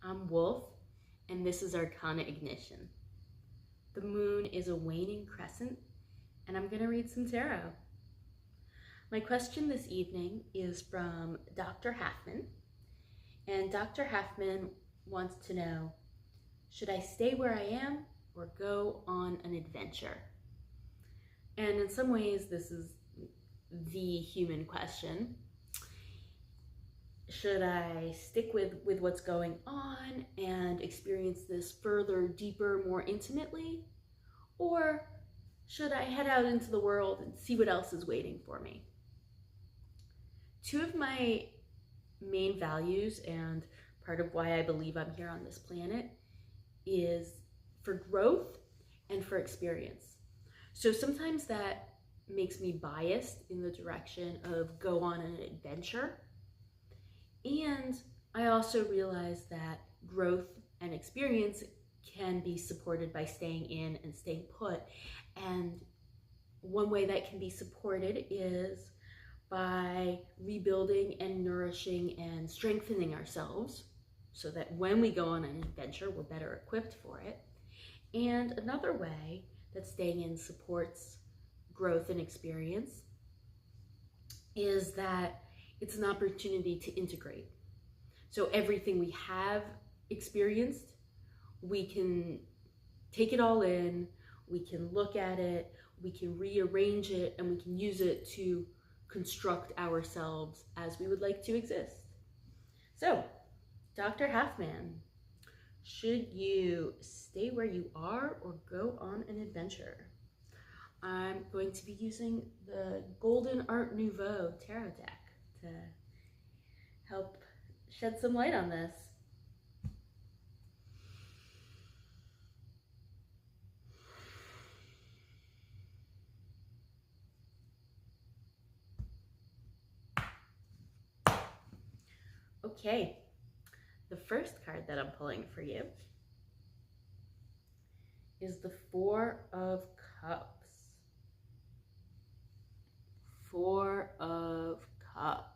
I'm Wolf, and this is Arcanaignition. The moon is a waning crescent, and I'm going to read some tarot. My question this evening is from Dr. Halfman, and Dr. Halfman wants to know, should I stay where I am or go on an adventure? And in some ways, this is the human question. Should I stick with what's going on and experience this further, deeper, more intimately? Or should I head out into the world and see what else is waiting for me? Two of my main values, and part of why I believe I'm here on this planet, is for growth and for experience. So sometimes that makes me biased in the direction of go on an adventure. And I also realize that growth and experience can be supported by staying in and staying put. And one way that can be supported is by rebuilding and nourishing and strengthening ourselves so that when we go on an adventure, we're better equipped for it. And another way that staying in supports growth and experience is that it's an opportunity to integrate. So everything we have experienced, we can take it all in, we can look at it, we can rearrange it, and we can use it to construct ourselves as we would like to exist. So, Dr. Halfman, should you stay where you are or go on an adventure? I'm going to be using the Golden Art Nouveau tarot deck to help shed some light on this. Okay, the first card that I'm pulling for you is the Four of Cups. Four of Cups.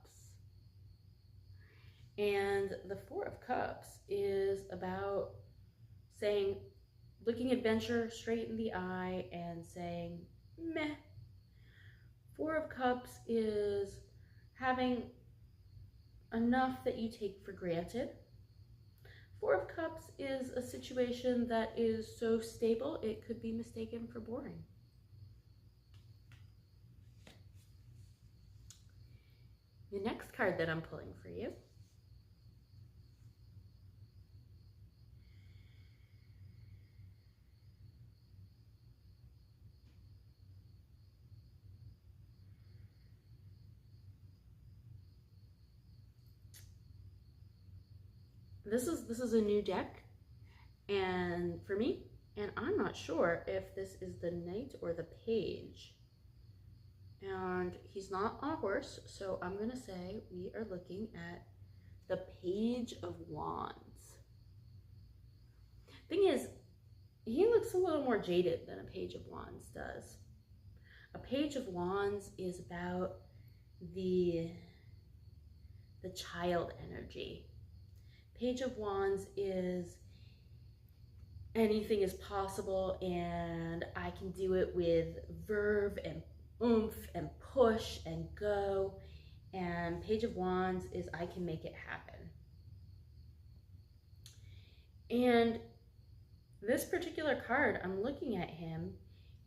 And the Four of Cups is about saying, looking adventure straight in the eye and saying, meh. Four of Cups is having enough that you take for granted. Four of Cups is a situation that is so stable it could be mistaken for boring. The next card that I'm pulling for you this is a new deck, and for me, and I'm not sure if this is the Knight or the Page. And he's not on a horse, so I'm gonna say we are looking at the Page of Wands. Thing is, he looks a little more jaded than a Page of Wands does. A Page of Wands is about the child energy. Page of Wands is anything is possible, and I can do it with verve and oomph and push and go. And Page of Wands is I can make it happen. And this particular card, I'm looking at him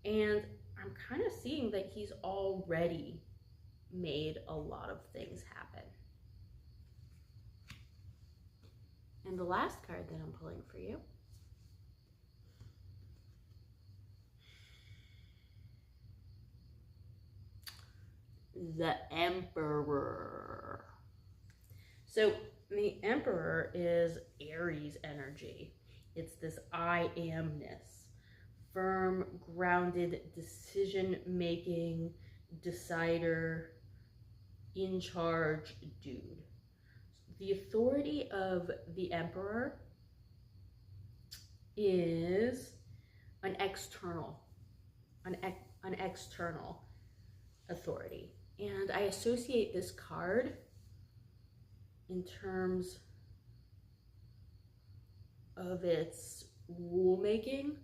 and I'm kind of seeing that he's already made a lot of things happen. And the last card that I'm pulling for you the Emperor. So the Emperor is Aries energy. It's this I amness, firm, grounded, decision-making, decider, in charge dude. The authority of the Emperor is an external authority. And I associate this card in terms of its rulemaking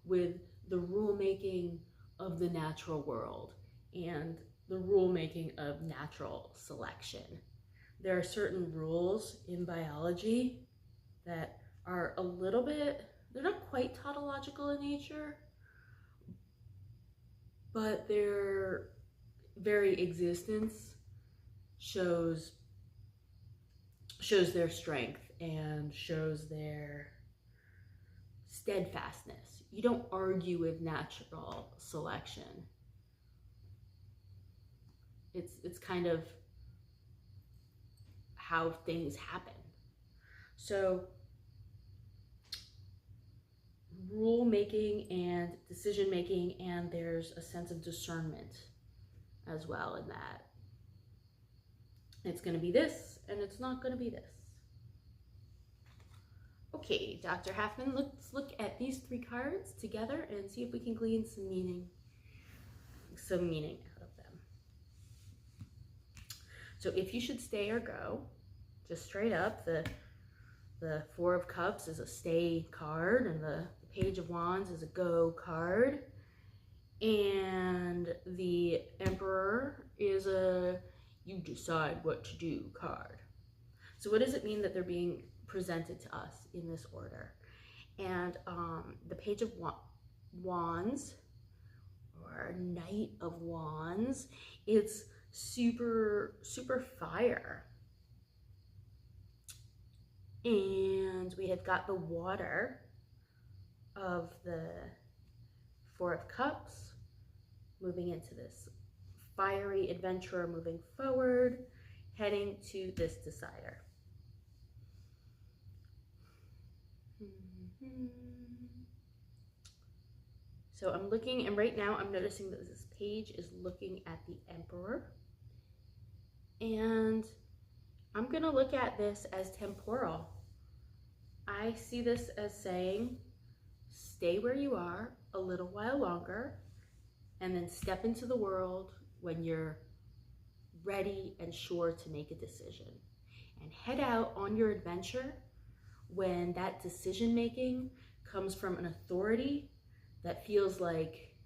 with the rulemaking of the natural world and the rulemaking of natural selection. There are certain rules in biology that are a little bit, they're not quite tautological in nature, but their very existence shows their strength and shows their steadfastness. You don't argue with natural selection. It's kind of how things happen. So rule making and decision making, and there's a sense of discernment as well in that. It's going to be this and it's not going to be this. Okay, Dr. Halfman, let's look at these 3 cards together and see if we can glean some meaning out of them. So if you should stay or go, just straight up, the 4 of Cups is a stay card, and the Page of Wands is a go card, and the Emperor is a you decide what to do card. So what does it mean that they're being presented to us in this order? And the Page of Wands, or Knight of Wands, it's super fire. And we have got the water of the 4 of Cups, moving into this fiery adventurer, moving forward, heading to this decider. So I'm looking, and right now I'm noticing that this page is looking at the Emperor, and I'm gonna look at this as temporal. I see this as saying, stay where you are a little while longer, and then step into the world when you're ready and sure to make a decision. And head out on your adventure when that decision making comes from an authority that feels like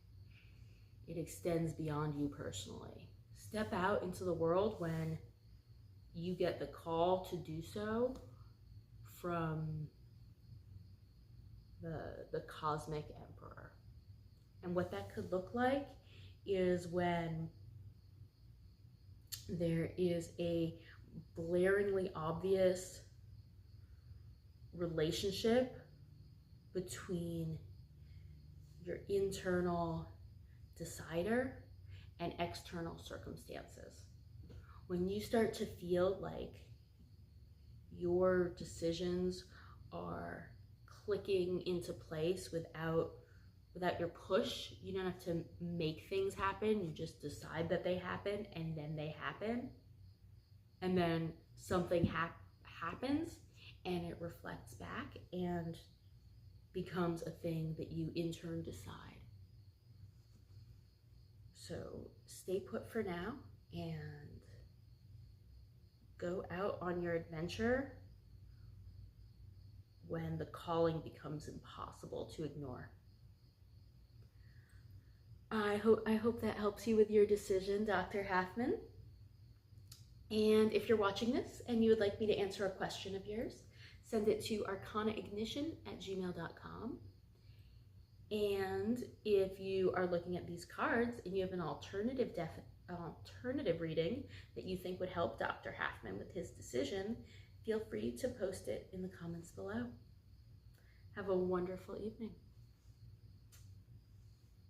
it extends beyond you personally. Step out into the world when you get the call to do so from the cosmic Emperor. And what that could look like is when there is a blaringly obvious relationship between your internal decider and external circumstances. When you start to feel like your decisions are clicking into place without your push, you don't have to make things happen, you just decide that they happen, and then they happen. And then something happens and it reflects back and becomes a thing that you in turn decide. So stay put for now and go out on your adventure when the calling becomes impossible to ignore. I hope that helps you with your decision, Dr. Halfman. And if you're watching this and you would like me to answer a question of yours, send it to arcanaignition@gmail.com. And if you are looking at these cards and you have an alternative reading that you think would help Dr. Halfman with his decision, feel free to post it in the comments below. Have a wonderful evening.